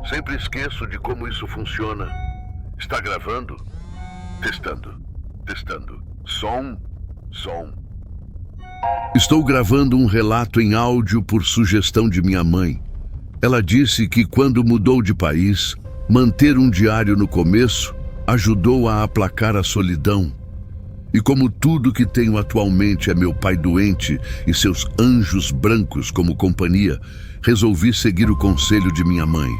Sempre esqueço de como isso funciona. Está gravando? Testando. Testando. Som. Som. Estou gravando um relato em áudio por sugestão de minha mãe. Ela disse que quando mudou de país, manter um diário no começo ajudou a aplacar a solidão. E como tudo que tenho atualmente é meu pai doente e seus anjos brancos como companhia, resolvi seguir o conselho de minha mãe.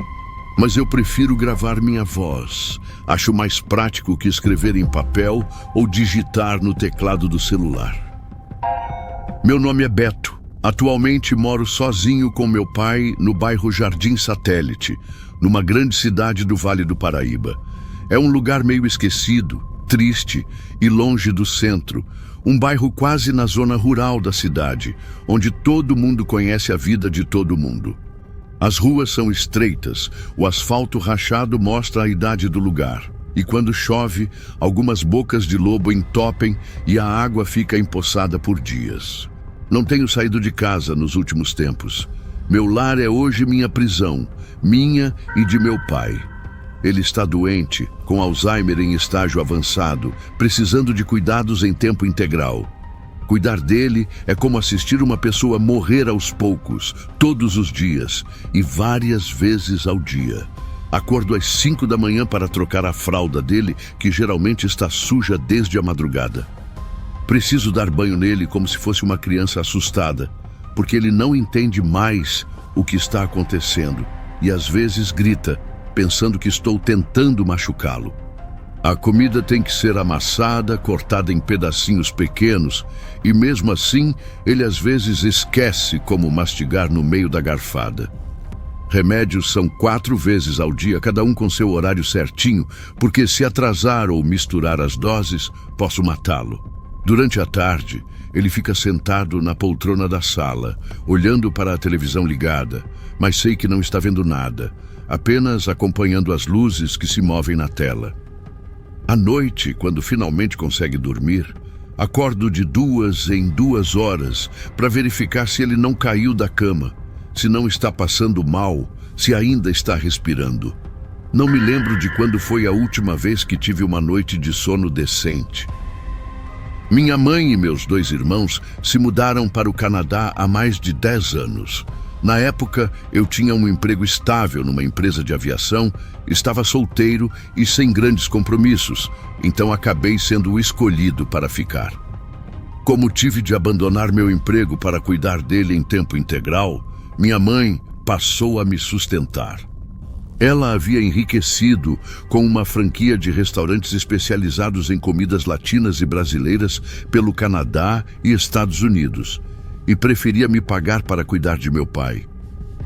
Mas eu prefiro gravar minha voz. Acho mais prático que escrever em papel ou digitar no teclado do celular. Meu nome é Beto. Atualmente moro sozinho com meu pai no bairro Jardim Satélite, numa grande cidade do Vale do Paraíba. É um lugar meio esquecido, triste e longe do centro, um bairro quase na zona rural da cidade, onde todo mundo conhece a vida de todo mundo. As ruas são estreitas, o asfalto rachado mostra a idade do lugar, e quando chove, algumas bocas de lobo entopem e a água fica empoçada por dias. Não tenho saído de casa nos últimos tempos. Meu lar é hoje minha prisão, minha e de meu pai. Ele está doente, com Alzheimer em estágio avançado, precisando de cuidados em tempo integral. Cuidar dele é como assistir uma pessoa morrer aos poucos, todos os dias e várias vezes ao dia. Acordo às 5 da manhã para trocar a fralda dele, que geralmente está suja desde a madrugada. Preciso dar banho nele como se fosse uma criança assustada, porque ele não entende mais o que está acontecendo e às vezes grita, pensando que estou tentando machucá-lo. A comida tem que ser amassada, cortada em pedacinhos pequenos, e mesmo assim, ele às vezes esquece como mastigar no meio da garfada. Remédios são 4 vezes ao dia, cada um com seu horário certinho, porque se atrasar ou misturar as doses, posso matá-lo. Durante a tarde, ele fica sentado na poltrona da sala, olhando para a televisão ligada, mas sei que não está vendo nada, apenas acompanhando as luzes que se movem na tela. À noite, quando finalmente consegue dormir, acordo de 2 em 2 horas para verificar se ele não caiu da cama, se não está passando mal, se ainda está respirando. Não me lembro de quando foi a última vez que tive uma noite de sono decente. Minha mãe e meus 2 irmãos se mudaram para o Canadá há mais de 10 anos. Na época, eu tinha um emprego estável numa empresa de aviação, estava solteiro e sem grandes compromissos, então acabei sendo o escolhido para ficar. Como tive de abandonar meu emprego para cuidar dele em tempo integral, minha mãe passou a me sustentar. Ela havia enriquecido com uma franquia de restaurantes especializados em comidas latinas e brasileiras pelo Canadá e Estados Unidos, e preferia me pagar para cuidar de meu pai.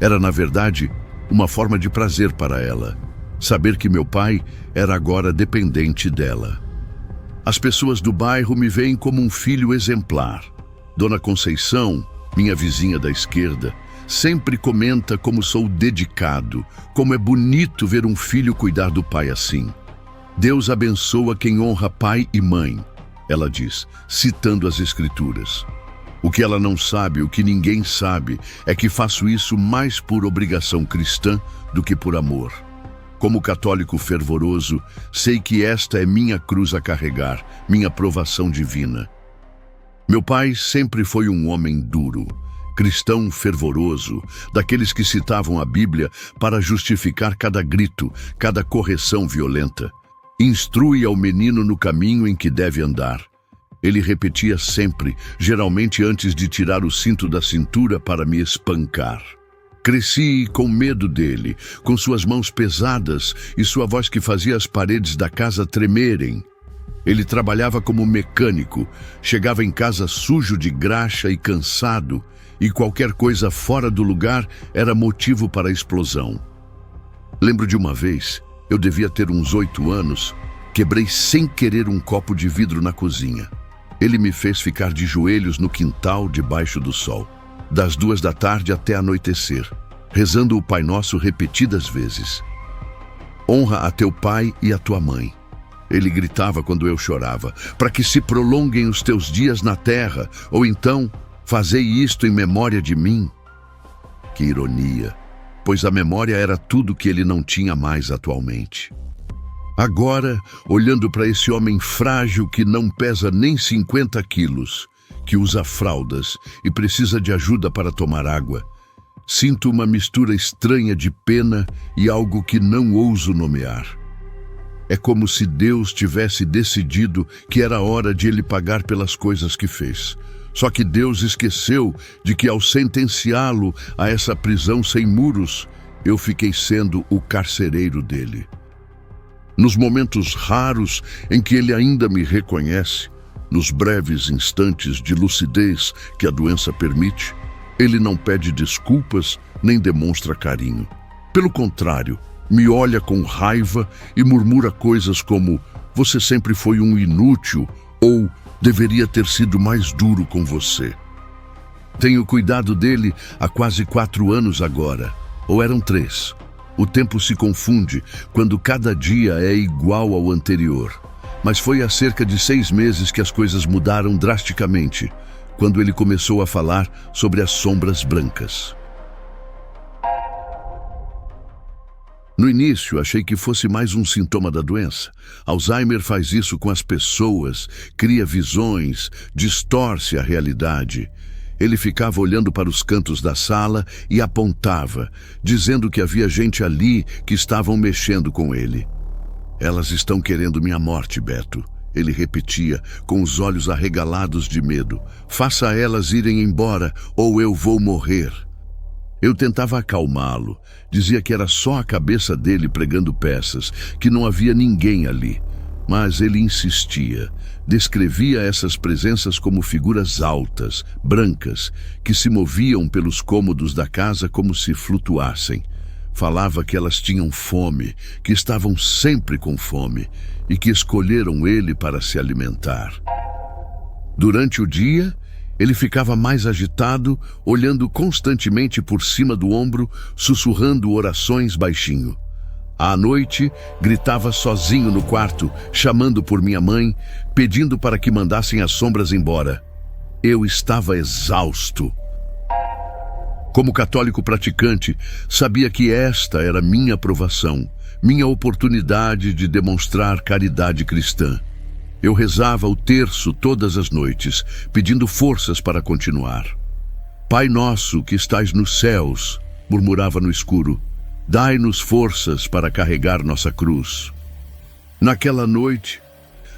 Era, na verdade, uma forma de prazer para ela, saber que meu pai era agora dependente dela. As pessoas do bairro me veem como um filho exemplar. Dona Conceição, minha vizinha da esquerda, sempre comenta como sou dedicado, como é bonito ver um filho cuidar do pai assim. Deus abençoa quem honra pai e mãe, ela diz, citando as Escrituras. O que ela não sabe, o que ninguém sabe, é que faço isso mais por obrigação cristã do que por amor. Como católico fervoroso, sei que esta é minha cruz a carregar, minha provação divina. Meu pai sempre foi um homem duro, cristão fervoroso, daqueles que citavam a Bíblia para justificar cada grito, cada correção violenta. Instrui ao menino no caminho em que deve andar. Ele repetia sempre, geralmente antes de tirar o cinto da cintura para me espancar. Cresci com medo dele, com suas mãos pesadas e sua voz que fazia as paredes da casa tremerem. Ele trabalhava como mecânico, chegava em casa sujo de graxa e cansado, e qualquer coisa fora do lugar era motivo para a explosão. Lembro de uma vez, eu devia ter uns 8 anos, quebrei sem querer um copo de vidro na cozinha. Ele me fez ficar de joelhos no quintal debaixo do sol, das 2 da tarde até anoitecer, rezando o Pai Nosso repetidas vezes. Honra a teu pai e a tua mãe. Ele gritava quando eu chorava, para que se prolonguem os teus dias na terra, ou então, fazei isto em memória de mim. Que ironia! pois a memória era tudo que ele não tinha mais atualmente. Agora, olhando para esse homem frágil que não pesa nem 50 quilos, que usa fraldas e precisa de ajuda para tomar água, sinto uma mistura estranha de pena e algo que não ouso nomear. É como se Deus tivesse decidido que era hora de ele pagar pelas coisas que fez. Só que Deus esqueceu de que ao sentenciá-lo a essa prisão sem muros, eu fiquei sendo o carcereiro dele. Nos momentos raros em que ele ainda me reconhece, nos breves instantes de lucidez que a doença permite, ele não pede desculpas nem demonstra carinho. Pelo contrário, me olha com raiva e murmura coisas como "você sempre foi um inútil" ou "deveria ter sido mais duro com você". Tenho cuidado dele há quase 4 anos agora, ou eram 3. O tempo se confunde quando cada dia é igual ao anterior. Mas foi há cerca de 6 meses que as coisas mudaram drasticamente, quando ele começou a falar sobre as sombras brancas. No início, achei que fosse mais um sintoma da doença. Alzheimer faz isso com as pessoas, cria visões, distorce a realidade. Ele ficava olhando para os cantos da sala e apontava, dizendo que havia gente ali que estavam mexendo com ele. "Elas estão querendo minha morte, Beto", ele repetia, com os olhos arregalados de medo. "Faça elas irem embora ou eu vou morrer". Eu tentava acalmá-lo, dizia que era só a cabeça dele pregando peças, que não havia ninguém ali. Mas ele insistia, descrevia essas presenças como figuras altas, brancas, que se moviam pelos cômodos da casa como se flutuassem. Falava que elas tinham fome, que estavam sempre com fome e que escolheram ele para se alimentar. Durante o dia, ele ficava mais agitado, olhando constantemente por cima do ombro, sussurrando orações baixinho. À noite, gritava sozinho no quarto, chamando por minha mãe, pedindo para que mandassem as sombras embora. Eu estava exausto. Como católico praticante, sabia que esta era minha aprovação, minha oportunidade de demonstrar caridade cristã. Eu rezava o terço todas as noites, pedindo forças para continuar. "Pai nosso que estais nos céus", murmurava no escuro, "dai-nos forças para carregar nossa cruz". Naquela noite,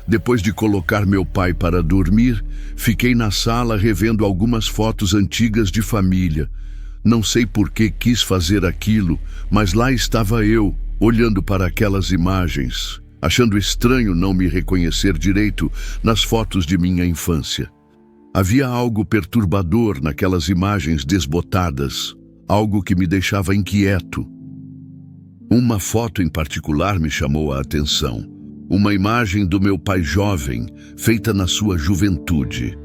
depois de colocar meu pai para dormir, fiquei na sala revendo algumas fotos antigas de família. Não sei por que quis fazer aquilo, mas lá estava eu, olhando para aquelas imagens, achando estranho não me reconhecer direito nas fotos de minha infância. Havia algo perturbador naquelas imagens desbotadas, algo que me deixava inquieto. Uma foto em particular me chamou a atenção. Uma imagem do meu pai jovem, feita na sua juventude.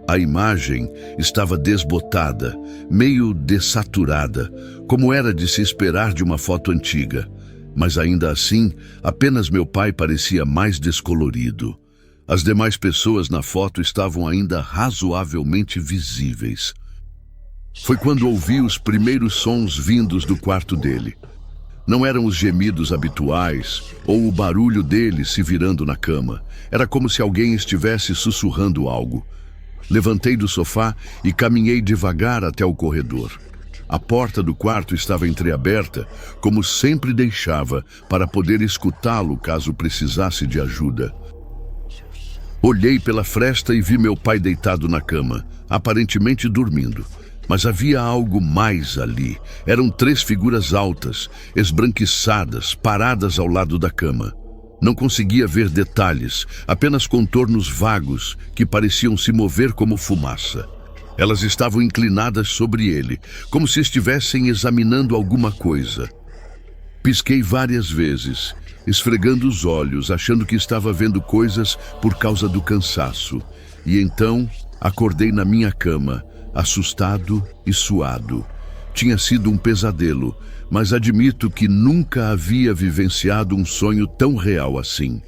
A imagem estava desbotada, meio dessaturada, como era de se esperar de uma foto antiga. Mas ainda assim, apenas meu pai parecia mais descolorido. As demais pessoas na foto estavam ainda razoavelmente visíveis. Foi quando ouvi os primeiros sons vindos do quarto dele. Não eram os gemidos habituais ou o barulho dele se virando na cama. Era como se alguém estivesse sussurrando algo. Levantei do sofá e caminhei devagar até o corredor. A porta do quarto estava entreaberta, como sempre deixava, para poder escutá-lo caso precisasse de ajuda. Olhei pela fresta e vi meu pai deitado na cama, aparentemente dormindo. Mas havia algo mais ali. Eram 3 figuras altas, esbranquiçadas, paradas ao lado da cama. Não conseguia ver detalhes, apenas contornos vagos que pareciam se mover como fumaça. Elas estavam inclinadas sobre ele, como se estivessem examinando alguma coisa. Pisquei várias vezes, esfregando os olhos, achando que estava vendo coisas por causa do cansaço. E então acordei na minha cama, assustado e suado. Tinha sido um pesadelo, mas admito que nunca havia vivenciado um sonho tão real assim.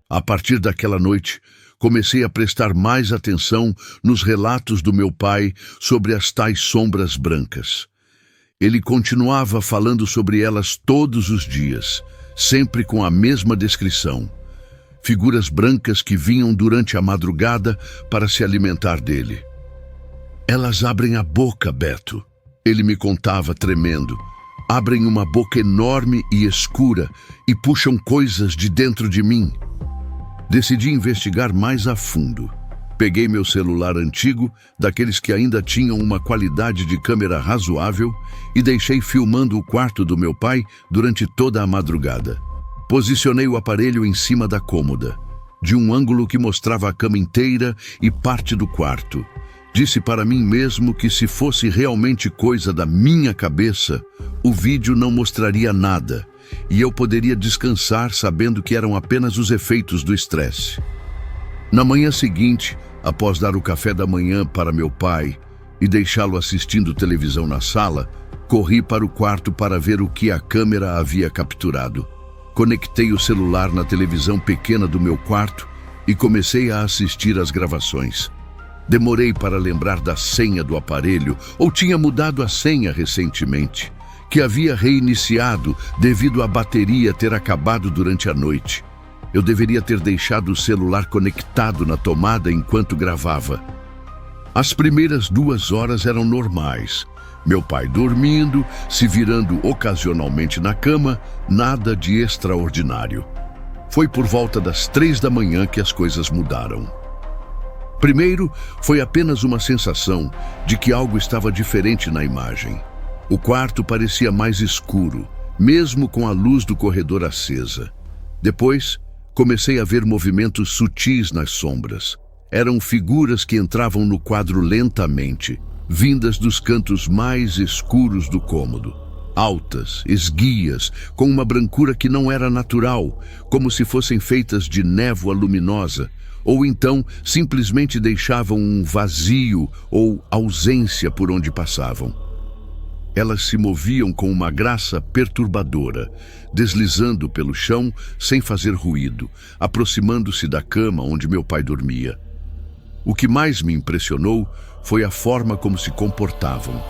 A partir daquela noite, comecei a prestar mais atenção nos relatos do meu pai sobre as tais sombras brancas. Ele continuava falando sobre elas todos os dias, sempre com a mesma descrição. Figuras brancas que vinham durante a madrugada para se alimentar dele. Elas abrem a boca, Beto. Ele me contava tremendo. Abrem uma boca enorme e escura e puxam coisas de dentro de mim. Decidi investigar mais a fundo. Peguei meu celular antigo, daqueles que ainda tinham uma qualidade de câmera razoável, e deixei filmando o quarto do meu pai durante toda a madrugada. Posicionei o aparelho em cima da cômoda, de um ângulo que mostrava a cama inteira e parte do quarto. Disse para mim mesmo que se fosse realmente coisa da minha cabeça, o vídeo não mostraria nada, e eu poderia descansar sabendo que eram apenas os efeitos do estresse. Na manhã seguinte, após dar o café da manhã para meu pai e deixá-lo assistindo televisão na sala, corri para o quarto para ver o que a câmera havia capturado. Conectei o celular na televisão pequena do meu quarto e comecei a assistir às gravações. Demorei para lembrar da senha do aparelho, ou tinha mudado a senha recentemente, que havia reiniciado devido à bateria ter acabado durante a noite. Eu deveria ter deixado o celular conectado na tomada enquanto gravava. As primeiras 2 horas eram normais. Meu pai dormindo, se virando ocasionalmente na cama, nada de extraordinário. Foi por volta das 3 da manhã que as coisas mudaram. Primeiro, foi apenas uma sensação de que algo estava diferente na imagem. O quarto parecia mais escuro, mesmo com a luz do corredor acesa. Depois, comecei a ver movimentos sutis nas sombras. Eram figuras que entravam no quadro lentamente, vindas dos cantos mais escuros do cômodo. Altas, esguias, com uma brancura que não era natural, como se fossem feitas de névoa luminosa, ou então simplesmente deixavam um vazio ou ausência por onde passavam. Elas se moviam com uma graça perturbadora, deslizando pelo chão sem fazer ruído, aproximando-se da cama onde meu pai dormia. O que mais me impressionou foi a forma como se comportavam.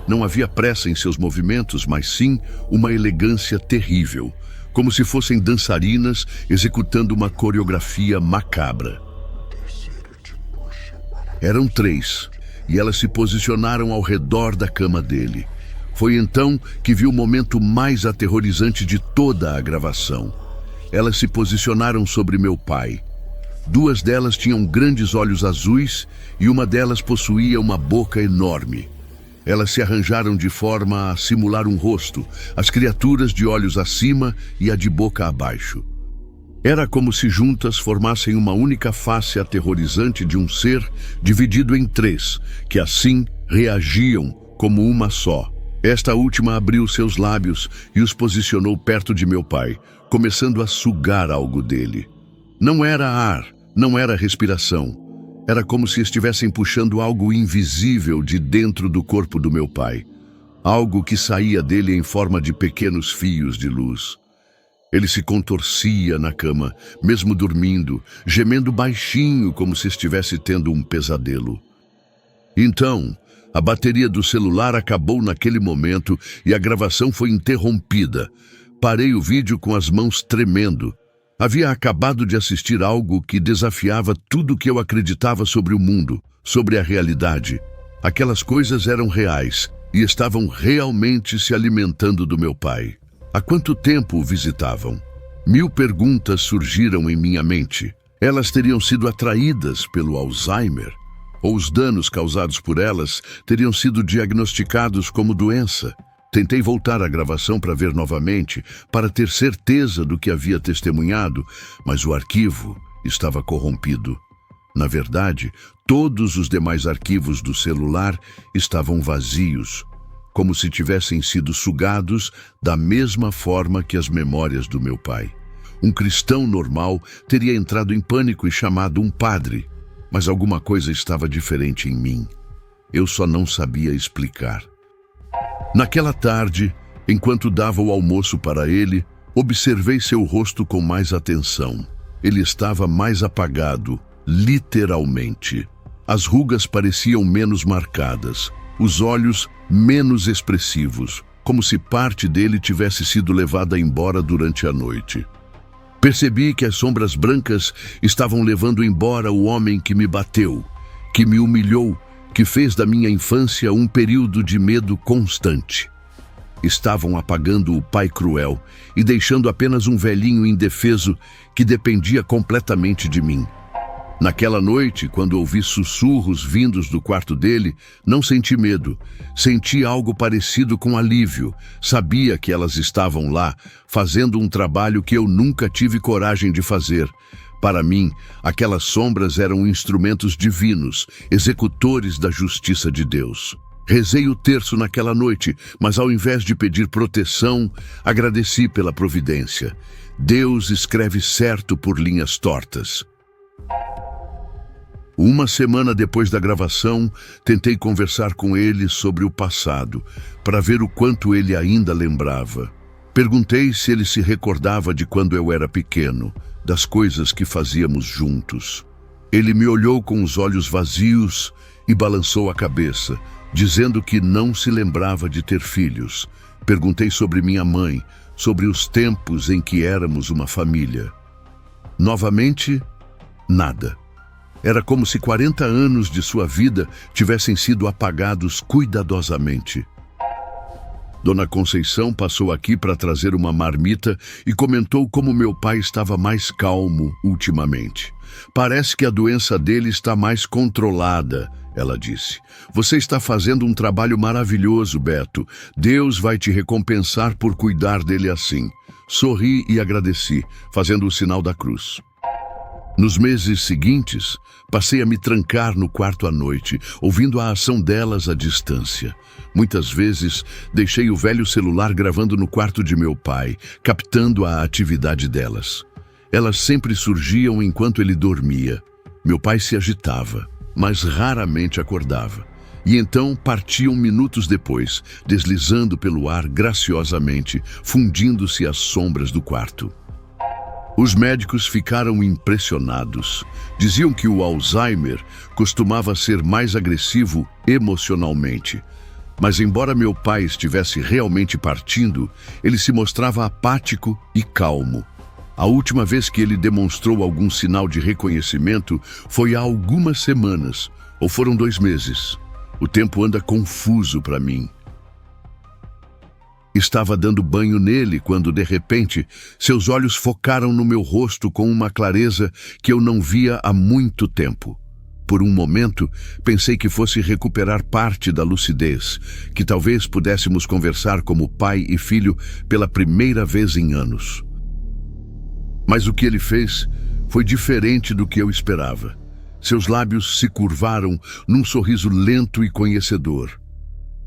Não havia pressa em seus movimentos, mas sim uma elegância terrível, como se fossem dançarinas executando uma coreografia macabra. Eram 3, e elas se posicionaram ao redor da cama dele. Foi então que vi o momento mais aterrorizante de toda a gravação. Elas se posicionaram sobre meu pai. 2 delas tinham grandes olhos azuis e uma delas possuía uma boca enorme. Elas se arranjaram de forma a simular um rosto, as criaturas de olhos acima e a de boca abaixo. Era como se juntas formassem uma única face aterrorizante de um ser dividido em 3, que assim reagiam como uma só. Esta última abriu seus lábios e os posicionou perto de meu pai, começando a sugar algo dele. Não era ar, não era respiração. Era como se estivessem puxando algo invisível de dentro do corpo do meu pai. Algo que saía dele em forma de pequenos fios de luz. Ele se contorcia na cama, mesmo dormindo, gemendo baixinho como se estivesse tendo um pesadelo. Então, a bateria do celular acabou naquele momento e a gravação foi interrompida. Parei o vídeo com as mãos tremendo. Havia acabado de assistir algo que desafiava tudo que eu acreditava sobre o mundo, sobre a realidade. Aquelas coisas eram reais e estavam realmente se alimentando do meu pai. Há quanto tempo o visitavam? 1000 perguntas surgiram em minha mente. Elas teriam sido atraídas pelo Alzheimer? Ou os danos causados por elas teriam sido diagnosticados como doença? Tentei voltar à gravação para ver novamente, para ter certeza do que havia testemunhado, mas o arquivo estava corrompido. Na verdade, todos os demais arquivos do celular estavam vazios, como se tivessem sido sugados da mesma forma que as memórias do meu pai. Um cristão normal teria entrado em pânico e chamado um padre, mas alguma coisa estava diferente em mim. Eu só não sabia explicar. Naquela tarde, enquanto dava o almoço para ele, observei seu rosto com mais atenção. Ele estava mais apagado, literalmente. As rugas pareciam menos marcadas, os olhos menos expressivos, como se parte dele tivesse sido levada embora durante a noite. Percebi que as sombras brancas estavam levando embora o homem que me bateu, que me humilhou, que fez da minha infância um período de medo constante. Estavam apagando o pai cruel e deixando apenas um velhinho indefeso que dependia completamente de mim. Naquela noite, quando ouvi sussurros vindos do quarto dele, não senti medo. Senti algo parecido com alívio. Sabia que elas estavam lá, fazendo um trabalho que eu nunca tive coragem de fazer. Para mim, aquelas sombras eram instrumentos divinos, executores da justiça de Deus. Rezei o terço naquela noite, mas ao invés de pedir proteção, agradeci pela providência. Deus escreve certo por linhas tortas. Uma semana depois da gravação, tentei conversar com ele sobre o passado, para ver o quanto ele ainda lembrava. Perguntei se ele se recordava de quando eu era pequeno, das coisas que fazíamos juntos. Ele me olhou com os olhos vazios e balançou a cabeça, dizendo que não se lembrava de ter filhos. Perguntei sobre minha mãe, sobre os tempos em que éramos uma família. Novamente, nada. Era como se 40 anos de sua vida tivessem sido apagados cuidadosamente. Dona Conceição passou aqui para trazer uma marmita e comentou como meu pai estava mais calmo ultimamente. Parece que a doença dele está mais controlada, ela disse. Você está fazendo um trabalho maravilhoso, Beto. Deus vai te recompensar por cuidar dele assim. Sorri e agradeci, fazendo o sinal da cruz. Nos meses seguintes, passei a me trancar no quarto à noite, ouvindo a ação delas à distância. Muitas vezes, deixei o velho celular gravando no quarto de meu pai, captando a atividade delas. Elas sempre surgiam enquanto ele dormia. Meu pai se agitava, mas raramente acordava. E então partiam minutos depois, deslizando pelo ar graciosamente, fundindo-se às sombras do quarto. Os médicos ficaram impressionados. Diziam que o Alzheimer costumava ser mais agressivo emocionalmente. Mas embora meu pai estivesse realmente partindo, ele se mostrava apático e calmo. A última vez que ele demonstrou algum sinal de reconhecimento foi há algumas semanas, ou foram 2 meses. O tempo anda confuso para mim. Estava dando banho nele quando, de repente, seus olhos focaram no meu rosto com uma clareza que eu não via há muito tempo. Por um momento, pensei que fosse recuperar parte da lucidez, que talvez pudéssemos conversar como pai e filho pela primeira vez em anos. Mas o que ele fez foi diferente do que eu esperava. Seus lábios se curvaram num sorriso lento e conhecedor.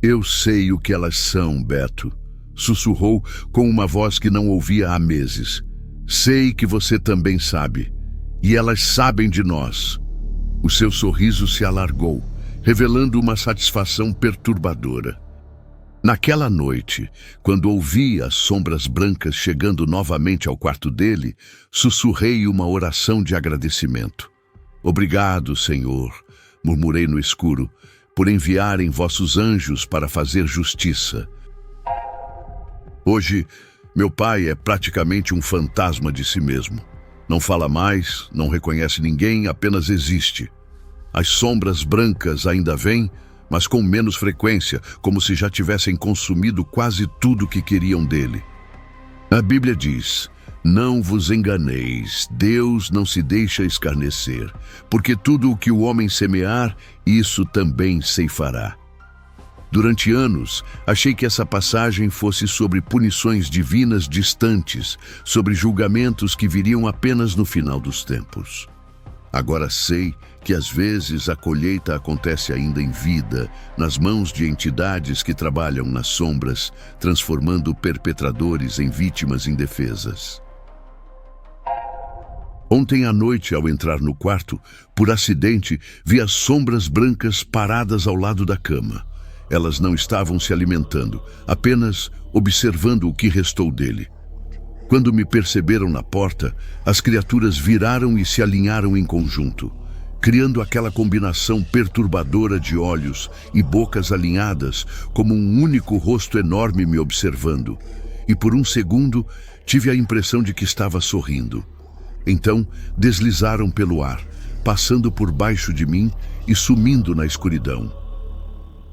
Eu sei o que elas são, Beto. Sussurrou com uma voz que não ouvia há meses. Sei que você também sabe. E elas sabem de nós. O seu sorriso se alargou, revelando uma satisfação perturbadora. Naquela noite, quando ouvi as sombras brancas chegando novamente ao quarto dele, sussurrei uma oração de agradecimento. Obrigado, Senhor, murmurei no escuro, por enviarem vossos anjos para fazer justiça. Hoje, meu pai é praticamente um fantasma de si mesmo. Não fala mais, não reconhece ninguém, apenas existe. As sombras brancas ainda vêm, mas com menos frequência, como se já tivessem consumido quase tudo que queriam dele. A Bíblia diz: não vos enganeis, Deus não se deixa escarnecer, porque tudo o que o homem semear, isso também ceifará. Durante anos, achei que essa passagem fosse sobre punições divinas distantes, sobre julgamentos que viriam apenas no final dos tempos. Agora sei que às vezes a colheita acontece ainda em vida, nas mãos de entidades que trabalham nas sombras, transformando perpetradores em vítimas indefesas. Ontem à noite, ao entrar no quarto, por acidente, vi as sombras brancas paradas ao lado da cama. Elas não estavam se alimentando, apenas observando o que restou dele. Quando me perceberam na porta, as criaturas viraram e se alinharam em conjunto. criando aquela combinação perturbadora de olhos e bocas alinhadas, como um único rosto enorme me observando. E por um segundo, tive a impressão de que estava sorrindo. Então, deslizaram pelo ar, passando por baixo de mim e sumindo na escuridão.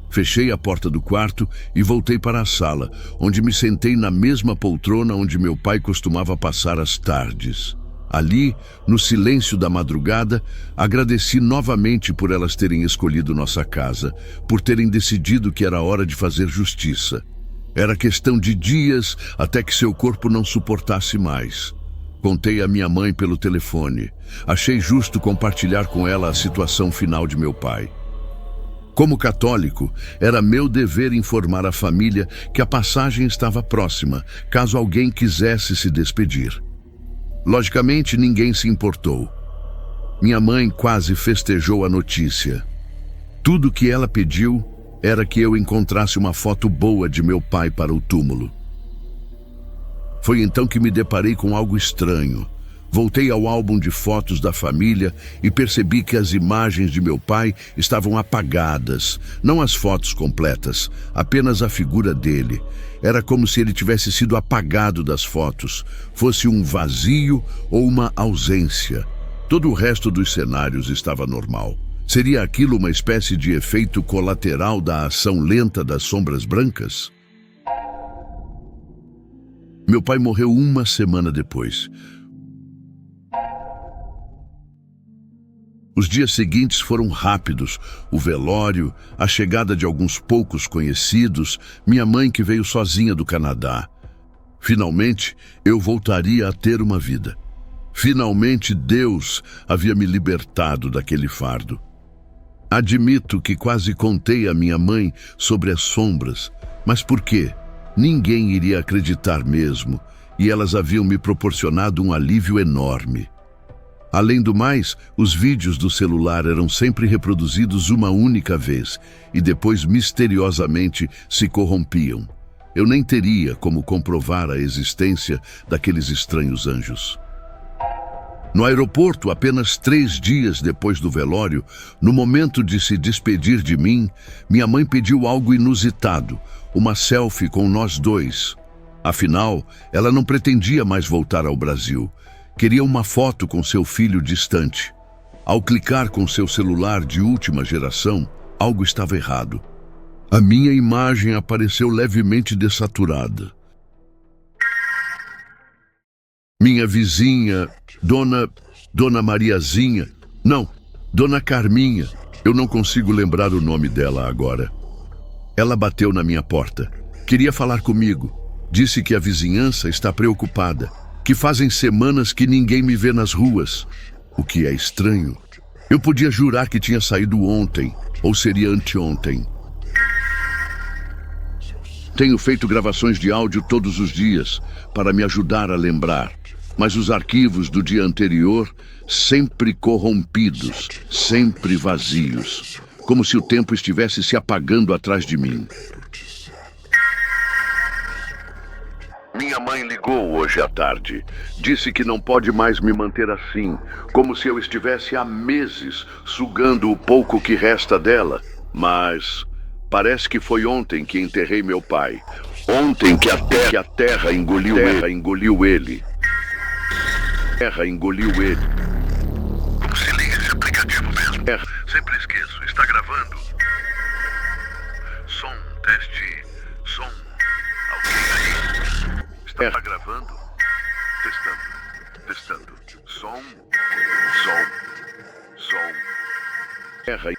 Fechei a porta do quarto e voltei para a sala, onde me sentei na mesma poltrona onde meu pai costumava passar as tardes. Ali, no silêncio da madrugada, agradeci novamente por elas terem escolhido nossa casa, por terem decidido que era hora de fazer justiça. Era questão de dias até que seu corpo não suportasse mais. Contei à minha mãe pelo telefone. Achei justo compartilhar com ela a situação final de meu pai. Como católico, era meu dever informar a família que a passagem estava próxima, caso alguém quisesse se despedir. Logicamente, ninguém se importou. Minha mãe quase festejou a notícia. Tudo que ela pediu era que eu encontrasse uma foto boa de meu pai para o túmulo. Foi então que me deparei com algo estranho. Voltei ao álbum de fotos da família e percebi que as imagens de meu pai estavam apagadas, não as fotos completas, apenas a figura dele. Era como se ele tivesse sido apagado das fotos, fosse um vazio ou uma ausência. Todo o resto dos cenários estava normal. Seria aquilo uma espécie de efeito colateral da ação lenta das sombras brancas? Meu pai morreu uma semana depois. Os dias seguintes foram rápidos. O velório, a chegada de alguns poucos conhecidos, minha mãe que veio sozinha do Canadá. Finalmente, eu voltaria a ter uma vida. Finalmente, Deus havia me libertado daquele fardo. Admito que quase contei à minha mãe sobre as sombras, mas por quê? Ninguém iria acreditar mesmo, e elas haviam me proporcionado um alívio enorme. Além do mais, os vídeos do celular eram sempre reproduzidos uma única vez e depois misteriosamente se corrompiam. Eu nem teria como comprovar a existência daqueles estranhos anjos. No aeroporto, apenas 3 dias depois do velório, no momento de se despedir de mim, minha mãe pediu algo inusitado, uma selfie com nós dois. Afinal, ela não pretendia mais voltar ao Brasil. Queria uma foto com seu filho distante. Ao clicar com seu celular de última geração, algo estava errado. A minha imagem apareceu levemente dessaturada. Minha vizinha, Dona Mariazinha, não, Dona Carminha, eu não consigo lembrar o nome dela agora. Ela bateu na minha porta. Queria falar comigo. Disse que a vizinhança está preocupada, que fazem semanas que ninguém me vê nas ruas, o que é estranho. Eu podia jurar que tinha saído ontem, ou seria anteontem. Tenho feito gravações de áudio todos os dias, para me ajudar a lembrar, mas os arquivos do dia anterior, sempre corrompidos, sempre vazios, como se o tempo estivesse se apagando atrás de mim. Minha mãe ligou hoje à tarde. Disse que não pode mais me manter assim, como se eu estivesse há meses sugando o pouco que resta dela. Mas parece que foi ontem que enterrei meu pai. Ontem que a terra engoliu ele. Terra engoliu ele. Como se liga esse aplicativo mesmo? Sempre esqueço. Está gravando? Som, teste, som. Alguém aí? Está gravando? Testando. Som. Terra